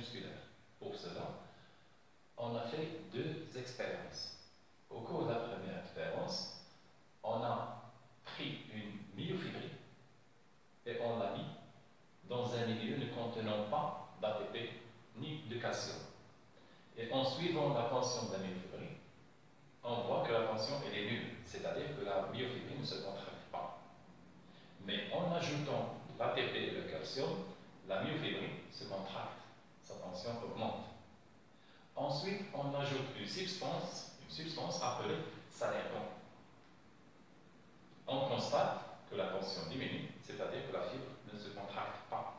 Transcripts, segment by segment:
musculaire. Pour cela, on a fait deux expériences. Au cours de la première expérience, on a pris une myofibrie et on l'a mis dans un milieu ne contenant pas d'ATP ni de calcium. Et en suivant la tension de la myofibrie, on voit que la tension elle est nulle, c'est-à-dire que la myofibrie ne se contracte pas. Mais en ajoutant l'ATP et le calcium, la myofibrie se contracte, sa tension augmente. Ensuite, on ajoute une substance appelée Salergon. On constate que la tension diminue, c'est-à-dire que la fibre ne se contracte pas.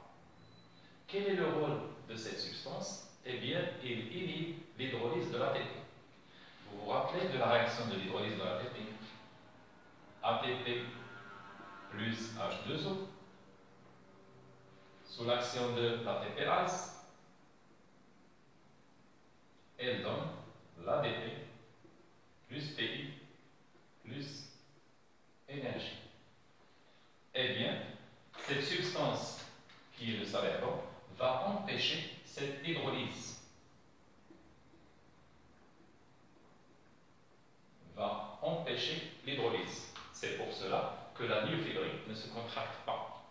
Quel est le rôle de cette substance? Eh bien, il inhibe l'hydrolyse de l'ATP. Vous vous rappelez de la réaction de l'hydrolyse de l'ATP? ATP plus H2O, sous l'action de l'ATPase, elle donne l'ADP plus PI plus énergie. Eh bien, cette substance qui est le Salergon va empêcher cette hydrolyse. Va empêcher l'hydrolyse. C'est pour cela que la myofibrie ne se contracte pas.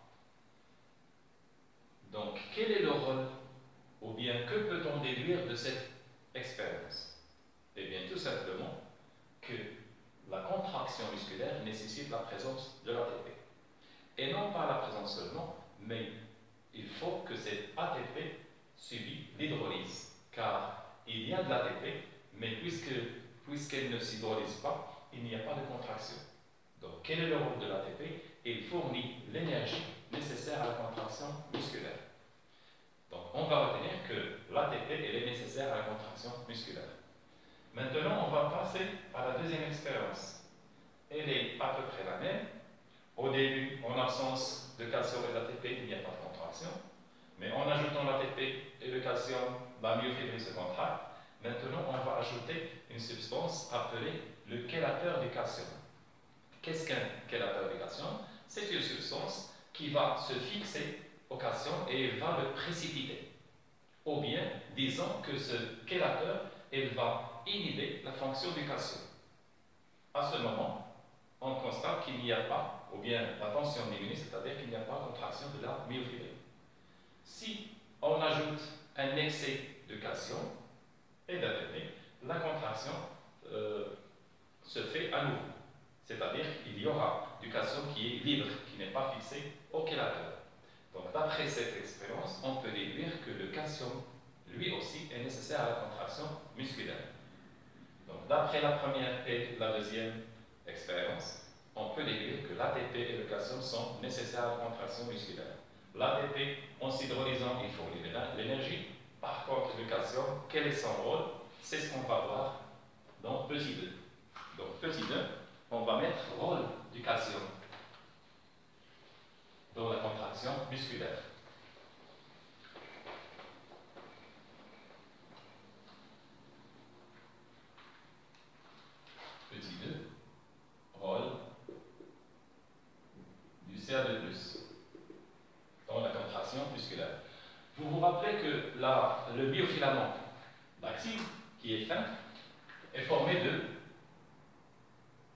Donc, quel est le rôle, ou bien que peut-on déduire de cette expérience? Eh bien, tout simplement que la contraction musculaire nécessite la présence de l'ATP. Et non pas la présence seulement, mais il faut que cet ATP subit l'hydrolyse. Car il y a de l'ATP, mais puisqu'elle ne s'hydrolyse pas, il n'y a pas de contraction. Donc, quel est le rôle de l'ATP? Il fournit l'énergie nécessaire à la contraction musculaire. Donc, on va retenir que l'ATP est nécessaire à la contraction musculaire. Maintenant, on va passer à la deuxième expérience. Elle est à peu près la même. Au début, en absence de calcium et d'ATP, il n'y a pas de contraction. Mais en ajoutant l'ATP et le calcium, la myofibrie se contracte. Maintenant, on va ajouter une substance appelée le chélateur du calcium. Qu'est-ce qu'un chélateur du calcium? C'est une substance qui va se fixer au calcium et va le précipiter. Ou bien, disons que ce chélateur, il va inhiber la fonction du calcium. À ce moment, on constate qu'il n'y a pas, ou bien la tension diminue, c'est-à-dire qu'il n'y a pas de contraction de la myofibrie. Si on ajoute un excès de calcium et d'ATP, la contraction se fait à nouveau. C'est-à-dire qu'il y aura du calcium qui est libre, qui n'est pas fixé au chélateur. Donc, d'après cette expérience, on peut déduire que le calcium, lui aussi, est nécessaire à la contraction musculaire. Donc, d'après la première et la deuxième expérience, on peut déduire que l'ATP et le calcium sont nécessaires à la contraction musculaire. L'ATP, en s'hydrolysant, il fournit de l'énergie. Par contre, le calcium, quel est son rôle? C'est ce qu'on va voir dans petit 2. Donc, petit 2, on va mettre rôle du calcium dans la contraction musculaire. Petit 2, rôle du CA2+, dans la contraction musculaire. Vous vous rappelez que le biofilament d'actine, qui est fin, est formé de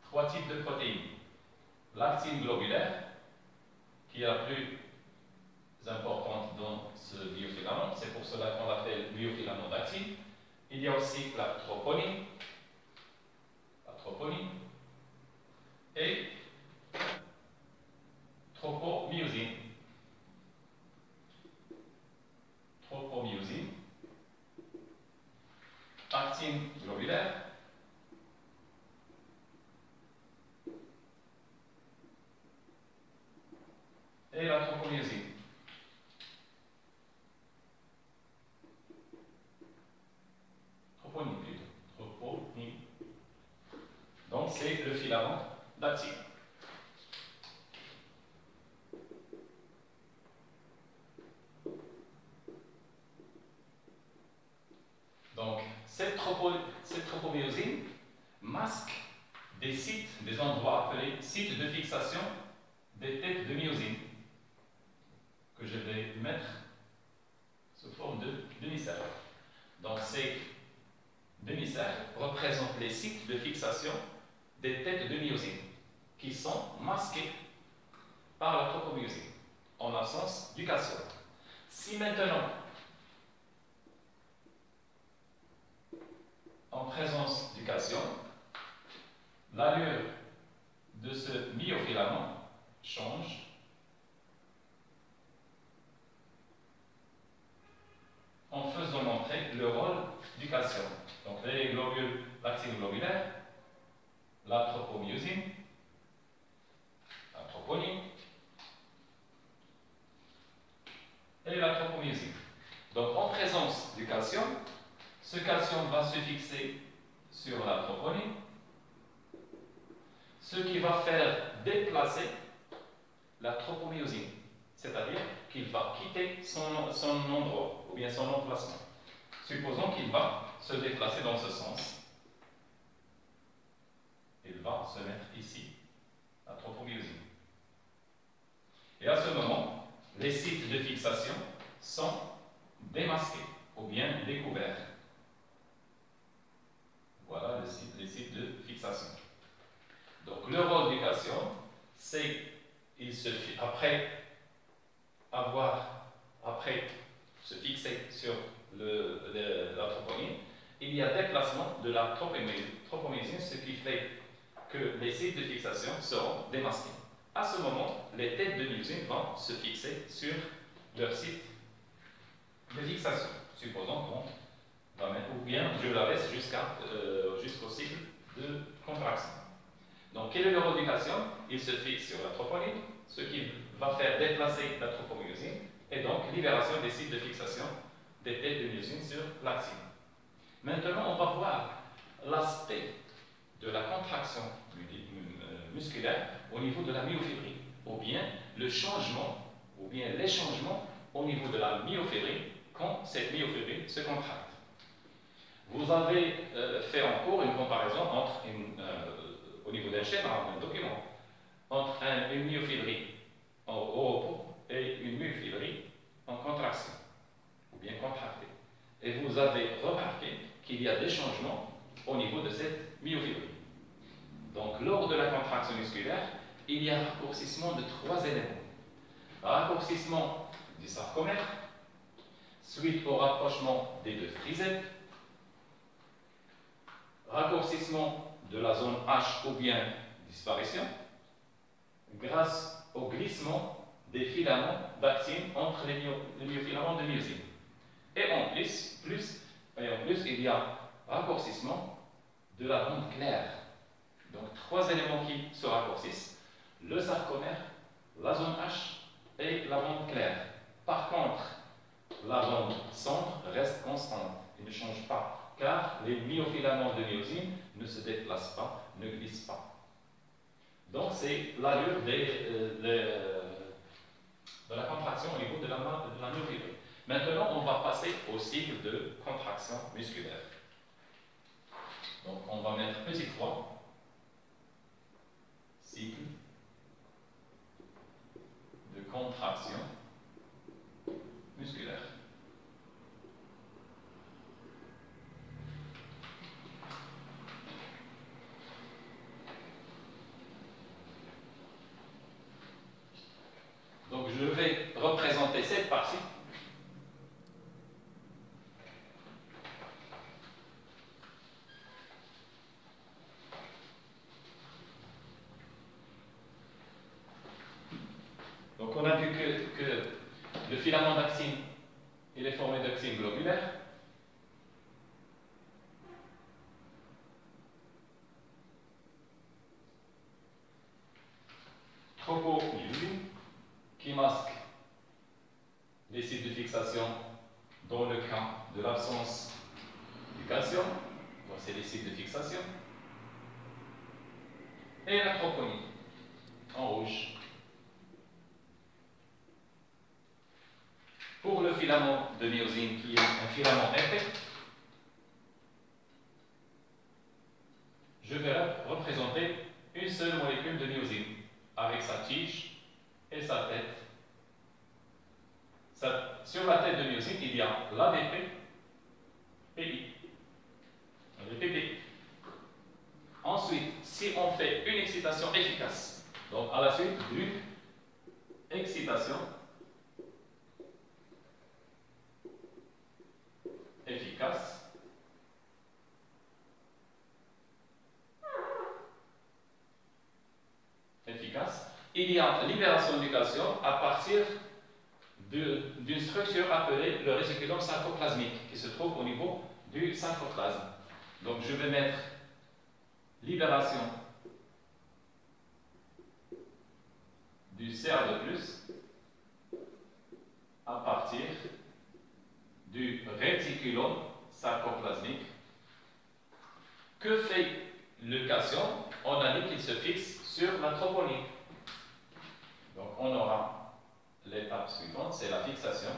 3 types de protéines. L'actine globulaire, qui est la plus importante dans ce biofilament, c'est pour cela qu'on l'appelle biofilament d'actine. Il y a aussi la troponine et tropomyosine. Actine globulaire, et la tropomyosine. Troponine plutôt. Troponine. Donc c'est le filament d'actine. Donc cette tropomyosine masque des sites, des endroits appelés sites de fixation des têtes de myosine, que je vais mettre sous forme de demi-cercle. demi-cercles. Donc ces demi-cercles représentent les sites de fixation des têtes de myosine qui sont masquées par la tropomyosine en absence du calcium. Si maintenant, en présence du calcium, l'allure de ce myofilament change en faisant montrer le rôle du calcium. Donc les globules, l'actine globulaire, la tropomyosine, la troponine et la tropomyosine. Donc en présence du calcium, ce calcium va se fixer sur la troponine, ce qui va faire déplacer la tropomyosine, c'est-à-dire qu'il va quitter son endroit ou bien son emplacement. Supposons qu'il va se déplacer dans ce sens. Il va se mettre ici, la tropomyosine. Et à ce moment, les sites de fixation sont démasqués ou bien découverts. Voilà les sites de fixation. Donc le rôle du calcium, c'est après se fixer sur la troponine, il y a déplacement de la tropomyosine, ce qui fait que les sites de fixation seront démasqués. À ce moment, les têtes de myosine vont se fixer sur leur site de fixation. Supposons qu'on va mettre, ou bien je la laisse jusqu'au cycle de contraction. Donc, quel est le rôle du calcium? Il se fixe sur la troponine, ce qui va faire déplacer la tropomyosine et donc libération des sites de fixation des têtes de myosine sur l'actine. Maintenant, on va voir l'aspect de la contraction musculaire au niveau de la myofibrille, ou bien le changement, ou bien les changements au niveau de la myofibrille quand cette myofibrille se contracte. Vous avez fait en cours une comparaison entre au niveau d'un schéma, d'un document, entre une myofibrille au repos et une myofibrille en contraction, ou bien contractée. Et vous avez remarqué qu'il y a des changements au niveau de cette myofibrille. Donc, lors de la contraction musculaire, il y a un raccourcissement de 3 éléments. Raccourcissement du sarcomère, suite au rapprochement des 2 triceps, raccourcissement de la zone H ou bien disparition, grâce au glissement des filaments d'actine entre les myofilaments de myosine. Et en plus, il y a raccourcissement de la bande claire. Donc, 3 éléments qui se raccourcissent: le sarcomère, la zone H et la bande claire. Par contre, la bande sombre reste constante, elle ne change pas, car les myofilaments de myosine ne se déplacent pas, ne glissent pas. Donc, c'est l'allure de la contraction au niveau de la myofibrille. Maintenant, on va passer au cycle de contraction musculaire. Donc, on va mettre petit 3. Cycle de contraction musculaire. Donc je vais représenter cette partie. Donc on a vu que le filament d'actine, il est formé d'actine globulaire. Tropomyosine, qui masque les sites de fixation dans le cas de l'absence du calcium. Donc c'est les sites de fixation. Et la troponine, en rouge. Pour le filament de myosine, qui est un filament épais, je vais représenter une seule molécule de myosine, avec sa tige et sa tête. Sur la tête de myosine, il y a l'ADP PI. Le PP. Ensuite, si on fait une excitation efficace, donc à la suite d'une excitation efficace, il y a libération du calcium à partir d'une structure appelée le réticulum sarcoplasmique qui se trouve au niveau du sarcoplasme. Donc je vais mettre libération du CR2+, à partir du réticulum sarcoplasmique. Que fait le calcium? On a dit qu'il se fixe sur la troponine. Donc on aura l'étape suivante, c'est la fixation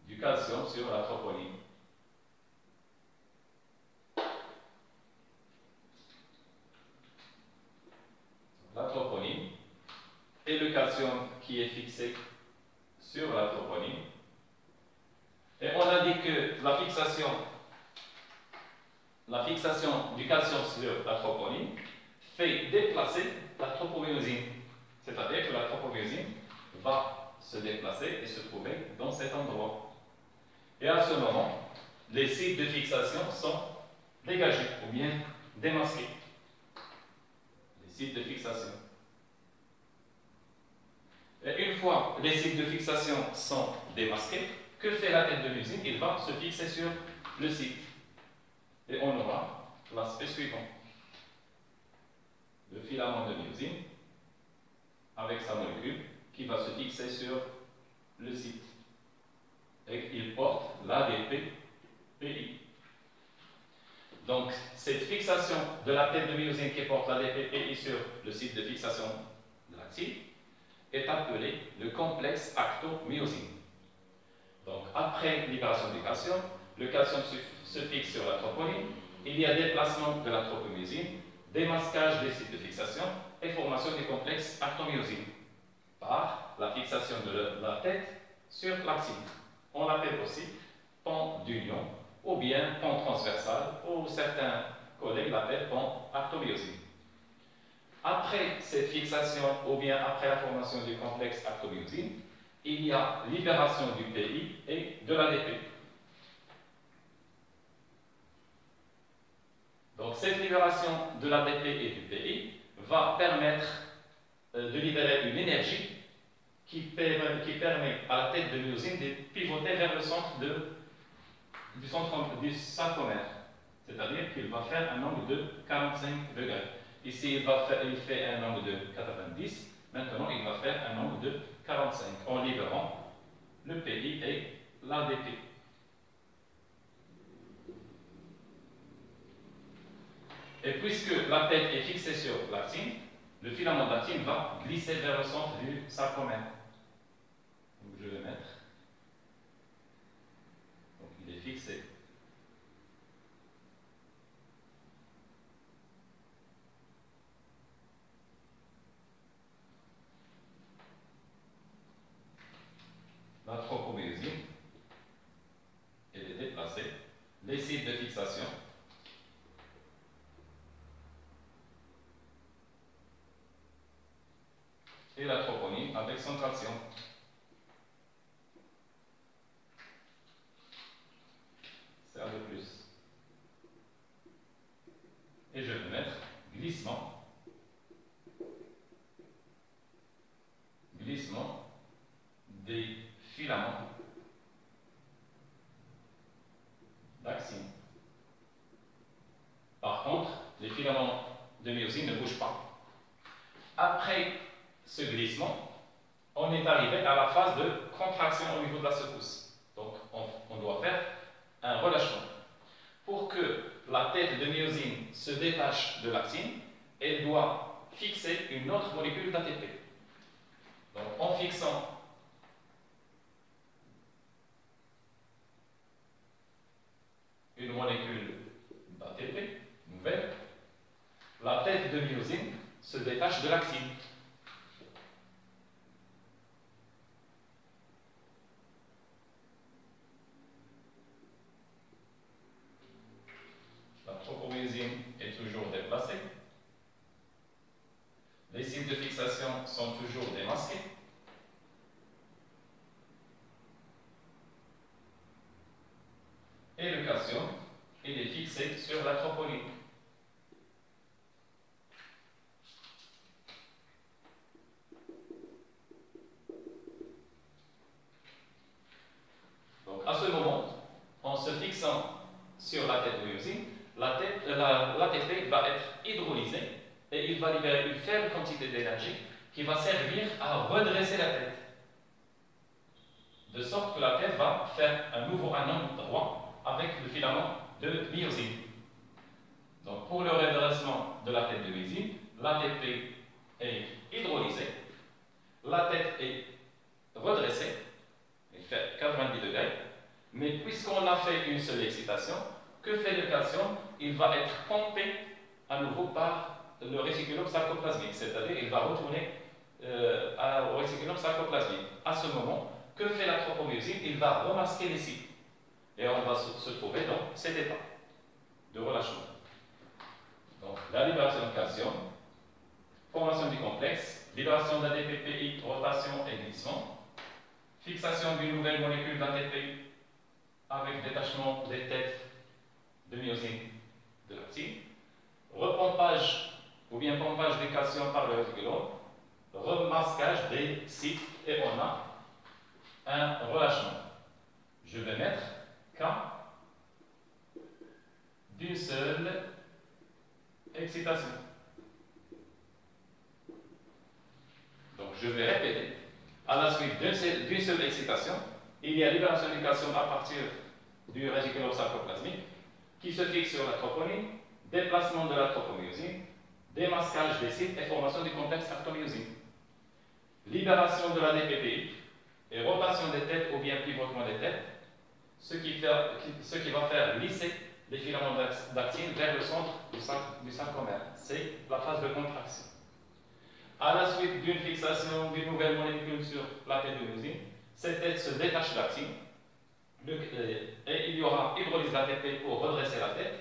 du calcium sur la troponine. La troponine et le calcium qui est fixé sur la troponine. Et on a dit que la fixation du calcium sur la troponine fait déplacer la tropomyosine. C'est-à-dire que la tropomyosine va se déplacer et se trouver dans cet endroit. Et à ce moment, les sites de fixation sont dégagés ou bien démasqués. Les sites de fixation. Et une fois les sites de fixation sont démasqués, que fait la tête de myosine? Il va se fixer sur le site. Et on aura l'aspect suivant. Le filament de myosine avec sa molécule qui va se fixer sur le site. Et il porte l'ADP-PI. Donc, cette fixation de la tête de myosine qui porte l'ADP-PI sur le site de fixation de l'actine est appelé le complexe actomyosine. Donc, après libération du calcium, le calcium se fixe sur la troponine, il y a déplacement de la tropomyosine, démasquage des sites de fixation et formation du complexe actomyosine par la fixation de la tête sur l'actine. On l'appelle aussi pont d'union ou bien pont transversal, ou certains collègues l'appellent pont actomyosine. Après cette fixation ou bien après la formation du complexe actomyosine, il y a libération du PI et de l'ADP. Donc cette libération de l'ADP et du PI va permettre de libérer une énergie qui permet à la tête de myosine de pivoter vers le centre du sarcomère. C'est-à-dire qu'il va faire un angle de 45 degrés. Ici, il fait un angle de 90. Maintenant, il va faire un angle de 45 en libérant le PI et l'ADP. Et puisque la tête est fixée sur l'actine, le filament d'actine va glisser vers le centre du sarcomère. Donc je vais mettre. Donc il est fixé. La tropomyosine, elle est déplacée. Les sites de fixation. Et la troponine avec son calcium. C'est un de plus. Et je vais mettre glissement. Glissement des filaments d'actine. Par contre, les filaments de myosine ne bougent pas. Après ce glissement, on est arrivé à la phase de contraction au niveau de la secousse. Donc, on doit faire un relâchement. Pour que la tête de myosine se détache de l'actine, elle doit fixer une autre molécule d'ATP. Donc, en fixant une molécule d'ATP nouvelle, la tête de myosine se détache de l'actine. fixé sur la troponine. Donc à ce moment, en se fixant sur la tête de myosine, l'ATP va être hydrolysé et il va libérer une faible quantité d'énergie qui va servir à redresser la tête. De sorte que la tête va faire un nouveau angle droit avec le filament de myosine. Donc pour le redressement de la tête de myosine, l'ATP est hydrolysé, la tête est redressée, il fait 90 degrés, mais puisqu'on a fait une seule excitation, que fait le calcium? Il va être pompé à nouveau par le réticulum sarcoplasmique, c'est-à-dire il va retourner au réticulum sarcoplasmique. À ce moment, que fait la tropomyosine? Il va remasquer les cycles. Et on va se trouver dans cet état de relâchement. Donc, la libération de calcium, formation du complexe, libération d'ADP-PI, rotation et glissement, fixation d'une nouvelle molécule d'ATP avec détachement des têtes de myosine de l'actine, repompage ou bien pompage du calcium par le réticulum, remasquage des cycles et on a un relâchement. Je vais mettre K d'une seule excitation. Donc je vais répéter. À la suite d'une seule excitation, il y a libération du calcium à partir du réticulum sarcoplasmique qui se fixe sur la troponine, déplacement de la tropomyosine, démasquage des sites et formation du complexe actomyosine. Libération de la DPPI et rotation des têtes ou bien pivotement des têtes, ce qui va faire glisser les filaments d'actine vers le centre du sarcomère. C'est la phase de contraction. À la suite d'une fixation d'une nouvelle molécule sur la tête de myosine, cette tête se détache d'actine et il y aura hydrolyse d'ATP pour redresser la tête,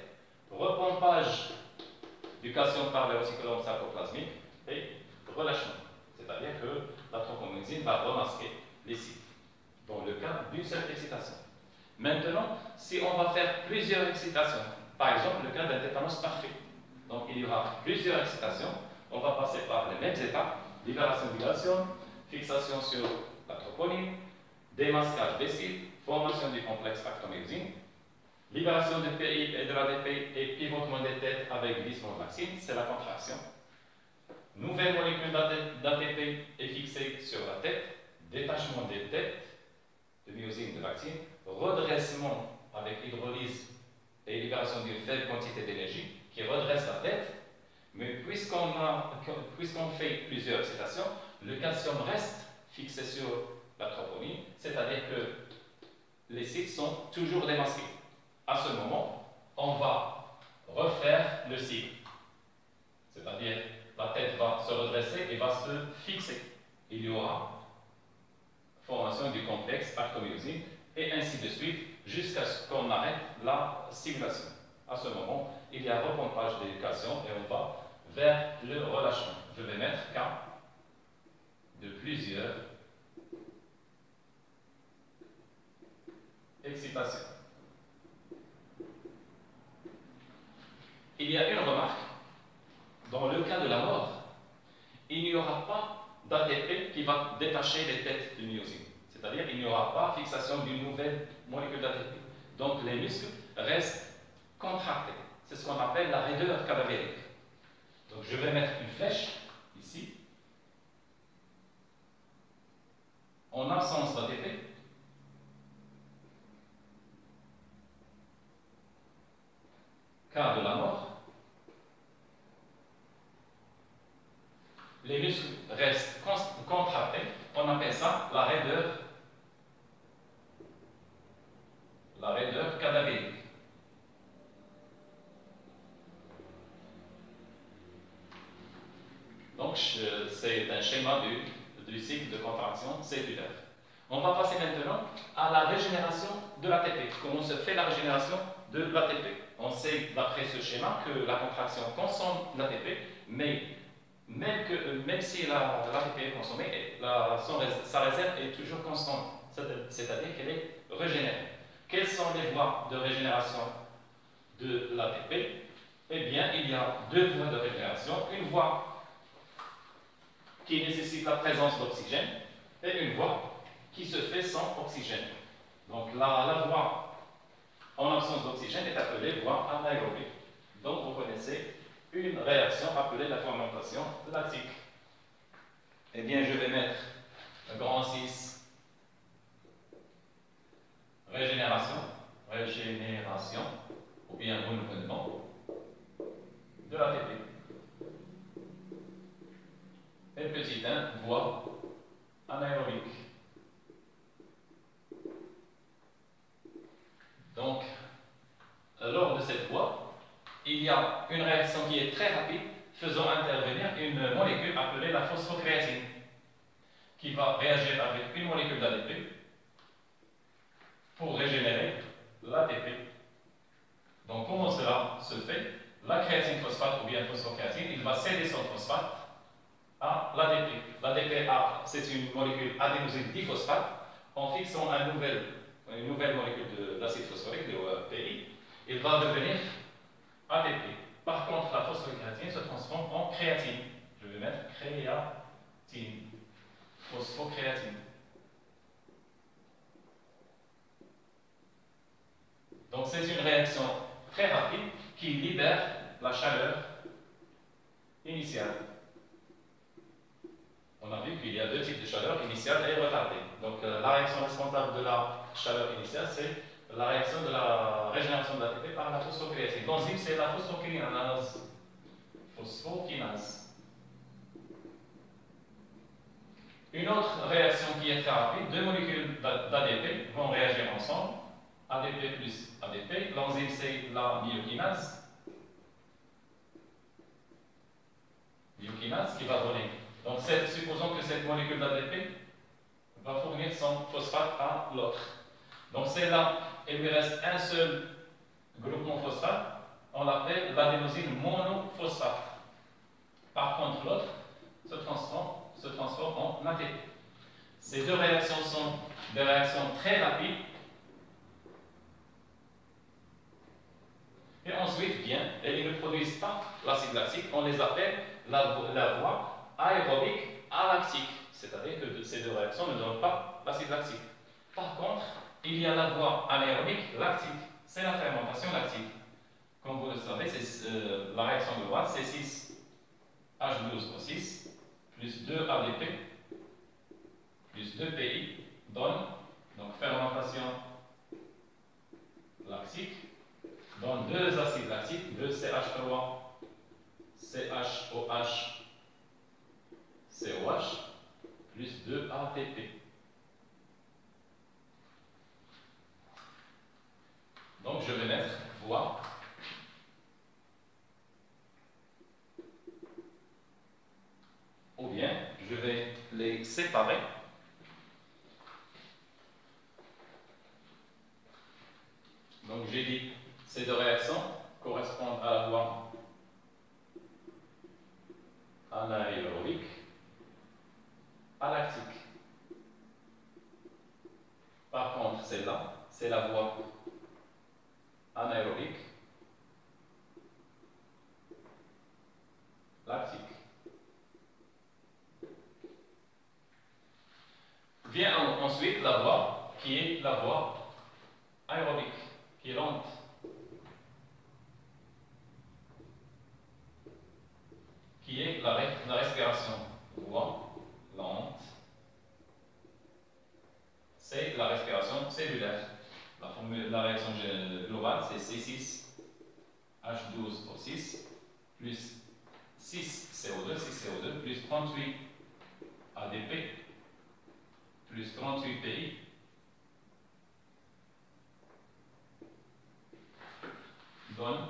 repompage du calcium par le réticulum sarcoplasmique et relâchement. C'est-à-dire que la tropomyosine va remasquer les cycles dans le cas d'une seule excitation. Maintenant, si on va faire plusieurs excitations, par exemple le cas d'un tétanos parfait, donc il y aura plusieurs excitations, on va passer par les mêmes étapes, libération du calcium, fixation sur la troponine, démasquage des cycles, formation du complexe actomyosine, libération du PI et de l'ADP et pivotement des têtes avec glissement de l'actine, c'est la contraction. Nouvelle molécule d'ATP est fixée sur la tête, détachement des têtes de myosine de l'actine, redressement avec hydrolyse et libération d'une faible quantité d'énergie qui redresse la tête. Mais puisqu'on fait plusieurs excitations, le calcium reste fixé sur la troponine, c'est-à-dire que les cycles sont toujours démasqués. À ce moment, on va refaire le cycle, c'est-à-dire la tête va se redresser et va se fixer. Il y aura formation du complexe actomyosine et ainsi de suite jusqu'à ce qu'on arrête la stimulation. À ce moment, il y a repompage du calcium et on va vers le relâchement. Je vais mettre K de plusieurs excitations. Il y a une remarque. Dans le cas de la mort, il n'y aura pas d'ATP qui va détacher les têtes de myosine. C'est-à-dire qu'il n'y aura pas fixation d'une nouvelle molécule d'ATP. Donc les muscles restent contractés. C'est ce qu'on appelle la raideur cadavérique. Donc je vais mettre une flèche ici. En absence d'ATP, cas de la mort, les muscles restent contractés. On appelle ça la raideur cadavérique. Donc, c'est un schéma du cycle de contraction cellulaire. On va passer maintenant à la régénération de l'ATP. Comment se fait la régénération de l'ATP? On sait, d'après ce schéma, que la contraction consomme l'ATP, mais même si l'ATP est consommée, sa réserve est toujours constante, c'est-à-dire qu'elle est régénérée. Quelles sont les voies de régénération de l'ATP, eh bien, il y a deux voies de régénération. Une voie qui nécessite la présence d'oxygène et une voie qui se fait sans oxygène. Donc, la voie en absence d'oxygène est appelée voie anaérobique. Donc, vous connaissez une réaction appelée la fermentation lactique. Eh bien, je vais mettre le grand 6, régénération, ou bien renouvellement de l'ATP. Et petit 1, voie anaérobique. Donc, lors de cette voie, il y a une réaction qui est très rapide, faisant intervenir une molécule appelée la phosphocréatine, qui va réagir avec une molécule d'ADP pour régénérer l'ATP. Donc, comment cela se fait? La créatine phosphate ou bien phosphocréatine, il va céder son phosphate à l'ADP. L'ADP, c'est une molécule adénosine diphosphate. En fixant une nouvelle molécule d'acide phosphorique, de PI, il va devenir ATP. Par contre, la phosphocréatine se transforme en créatine. Je vais mettre créatine, phosphocréatine. Donc, c'est une réaction très rapide qui libère la chaleur initiale. On a vu qu'il y a deux types de chaleur, initiale et retardée. Donc, la réaction responsable de la chaleur initiale, c'est la réaction de la régénération de l'ATP par la phosphocréatine. L'enzyme, c'est la phosphokinase. Une autre réaction qui est très rapide, deux molécules d'ADP vont réagir ensemble. ADP plus ADP. L'enzyme, c'est la myokinase. Myokinase qui va donner. Donc, supposons que cette molécule d'ADP va fournir son phosphate à l'autre. Donc, c'est là, il lui reste un seul groupement phosphate, on l'appelle l'adénosine monophosphate. Par contre, l'autre se transforme en ATP. Ces deux réactions sont des réactions très rapides. Et ensuite vient, et ils ne produisent pas l'acide lactique, on les appelle la voie aérobique alactique. C'est-à-dire que ces deux réactions ne donnent pas l'acide lactique. Par contre, il y a la voie anaérobique lactique. C'est la fermentation lactique. Comme vous le savez, la réaction globale, c'est 6H12O6 plus 2 ADP plus 2 PI donne, donc fermentation lactique, donne deux acides lactiques, 2 CH3, CHOH, COH, plus 2 ATP. Donc je vais mettre voie ou bien je vais les séparer. Donc j'ai dit ces deux réactions correspondent à la voie anaérobique alactique. Par contre, celle-là, c'est la voie anaérobique lactique. Vient ensuite la voie qui est la voie aérobique, qui est lente. Qui est la respiration. Voie lente. C'est la respiration cellulaire. La réaction globale, c'est C6H12O6 plus 6CO2 plus 38 ADP plus 38 PI donne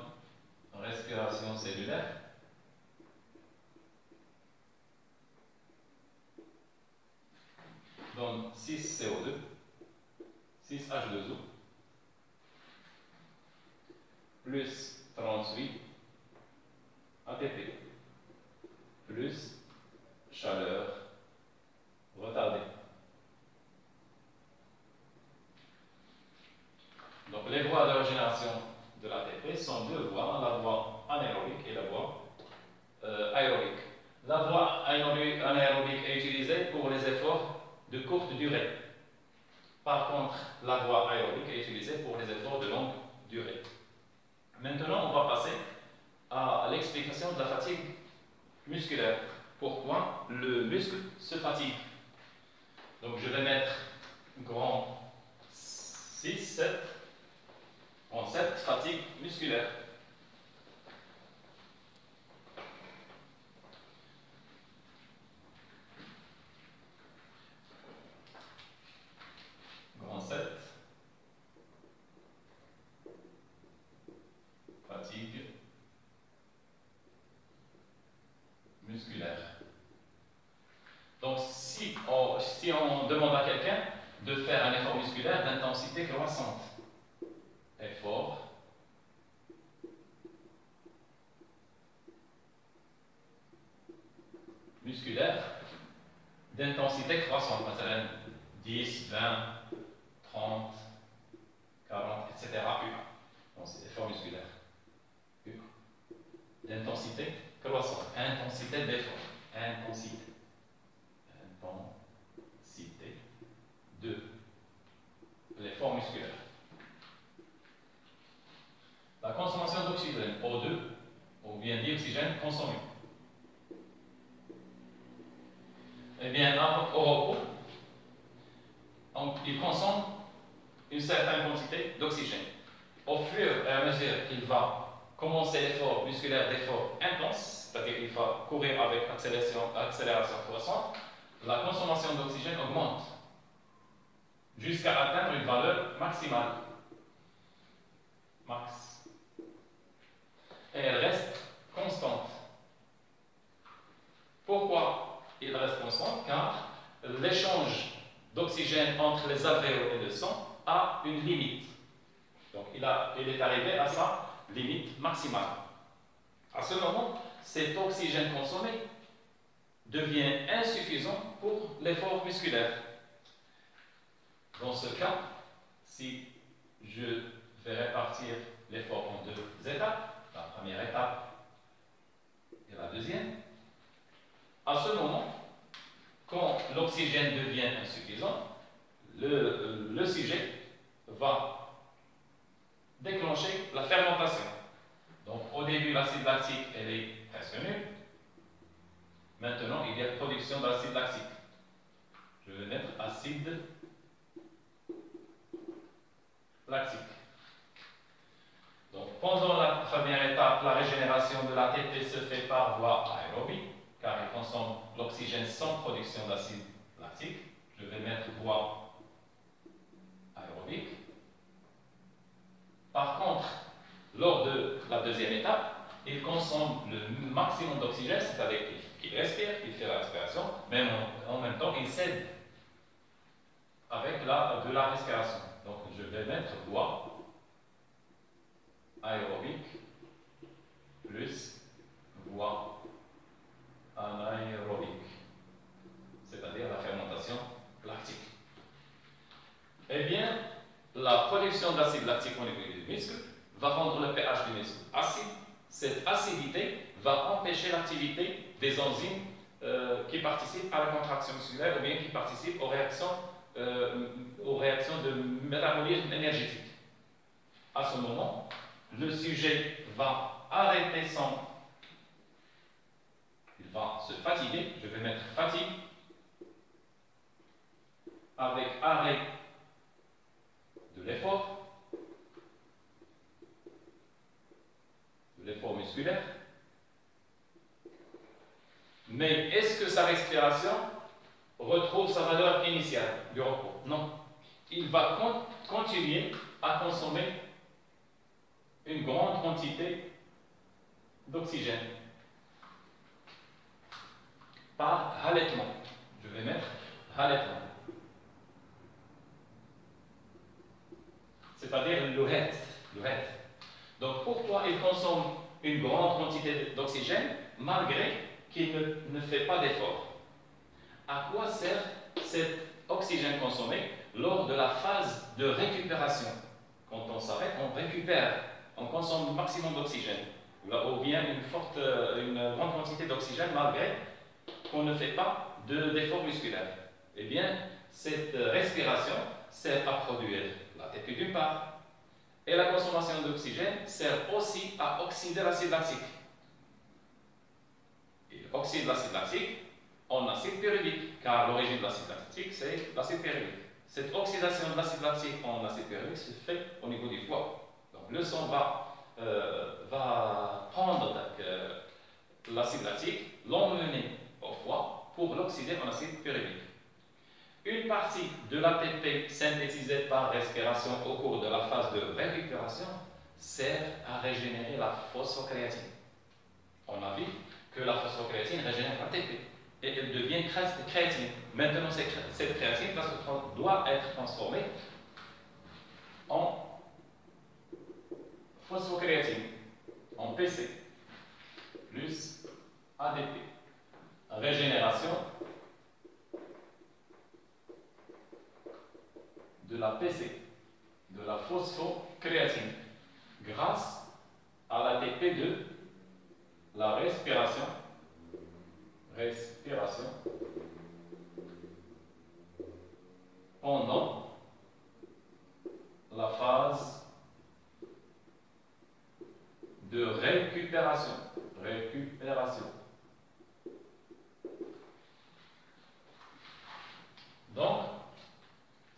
respiration cellulaire donne 6 CO2, 6 H2O plus 38 ATP plus chaleur retardée. Donc les voies de régénération de l'ATP, sont deux voies, la voie anaérobique et la voie aérobique. La voie anaérobique est utilisée pour les efforts de courte durée. Par contre, la voie aérobique est utilisée pour les efforts de longue durée. Maintenant, on va passer à l'explication de la fatigue musculaire. Pourquoi le muscle se fatigue? Donc, je vais mettre grand 6, 7, en 7, fatigue musculaire. Grand 7, fatigue musculaire. Donc, si on demande à quelqu'un de faire un effort musculaire d'intensité croissante, effort musculaire d'intensité croissante, par exemple 10, 20, 30, 40, etc. Donc, c'est effort musculaire. D'intensité croissante, intensité d'effort, intensité de l'effort musculaire. La consommation d'oxygène, O2, ou bien dioxygène consommé. Eh bien, au repos, il consomme une certaine quantité d'oxygène. Au fur et à mesure qu'il va commencer l'effort musculaire d'effort intense, c'est-à-dire qu'il va courir avec accélération croissante, la consommation d'oxygène augmente jusqu'à atteindre une valeur maximale. Max. Et elle reste constante. Pourquoi il reste constant? Car l'échange d'oxygène entre les alvéoles et le sang a une limite. Donc il est arrivé à sa limite maximale. À ce moment, cet oxygène consommé devient insuffisant pour l'effort musculaire. Dans ce cas, si je vais répartir l'effort en deux étapes, la première étape et la deuxième, à ce moment, quand l'oxygène devient insuffisant, le sujet va déclencher la fermentation. Donc au début, l'acide lactique elle est presque nulle. Maintenant, il y a production d'acide lactique. Je vais mettre acide lactique. Donc pendant la première étape, la régénération de l'ATP se fait par voie aérobie, car il consomme l'oxygène sans production d'acide lactique. Je vais mettre voie aérobique. Par contre, lors de la deuxième étape, il consomme le maximum d'oxygène, c'est-à-dire qu'il respire, qu'il fait la respiration, mais en même temps, il cède avec de la respiration. Donc, je vais mettre voie aérobique plus voie anaérobique, c'est-à-dire la fermentation lactique. Eh bien, la production d'acide lactique au niveau du muscle va rendre le pH du muscle acide. Cette acidité va empêcher l'activité des enzymes qui participent à la contraction musculaire ou bien qui participent aux réactions de métabolisme énergétique. À ce moment, le sujet va arrêter il va se fatiguer. Je vais mettre fatigue avec arrêt de l'effort musculaire. Mais est-ce que sa respiration retrouve sa valeur initiale du repos? Non. Il va continuer à consommer une grande quantité d'oxygène par halètement. Je vais mettre halètement. C'est-à-dire le het. Donc pourquoi il consomme une grande quantité d'oxygène malgré qu'il ne fait pas d'effort? À quoi sert cet oxygène consommé lors de la phase de récupération? Quand on s'arrête, on récupère on consomme le maximum d'oxygène, ou bien une grande quantité d'oxygène malgré qu'on ne fait pas d'effort musculaire. Eh bien, cette respiration sert à produire l'ATP d'une part, et la consommation d'oxygène sert aussi à oxyder l'acide lactique. Il oxyde l'acide lactique en acide pyruvique, car l'origine de l'acide lactique, c'est l'acide pyruvique. Cette oxydation de l'acide lactique en acide pyruvique se fait au niveau du foie. Donc le sang va prendre l'acide lactique, l'emmener au foie pour l'oxyder en acide pyruvique. Une partie de l'ATP synthétisée par respiration au cours de la phase de récupération sert à régénérer la phosphocréatine. On a vu que la phosphocréatine régénère l'ATP et elle devient créatine. Maintenant, cette créatine doit être transformée en phosphocréatine, en PC, plus ADP. Régénération de la PC, de la phosphocréatine, grâce à l'ATP de la respiration pendant la phase de récupération. Donc,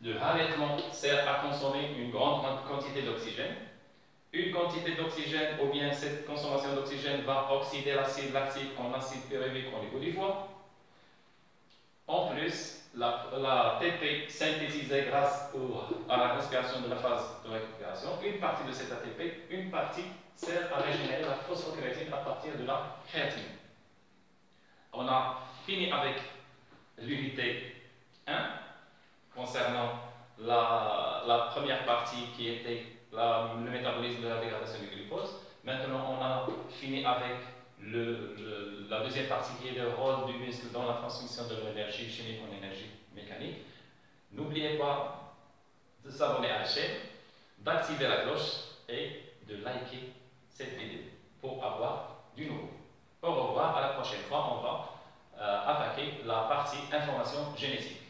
le ralaitement sert à consommer une grande quantité d'oxygène. Une quantité d'oxygène, ou bien cette consommation d'oxygène va oxyder l'acide lactique en acide pyruvique au niveau du foie. En plus, la ATP synthétisée grâce à la respiration de la phase de récupération, une partie de cette ATP, une partie sert à régénérer la phosphocréatine à partir de la créatine. On a fini avec l'unité 1 concernant la première partie qui était le métabolisme de la dégradation du glucose. Maintenant, on a fini avec la deuxième partie qui est le rôle du muscle dans la transmission de l'énergie chimique en énergie mécanique. N'oubliez pas de s'abonner à la chaîne, d'activer la cloche et de liker cette vidéo pour avoir du nouveau. Au revoir, à la prochaine fois, on va attaquer la partie information génétique.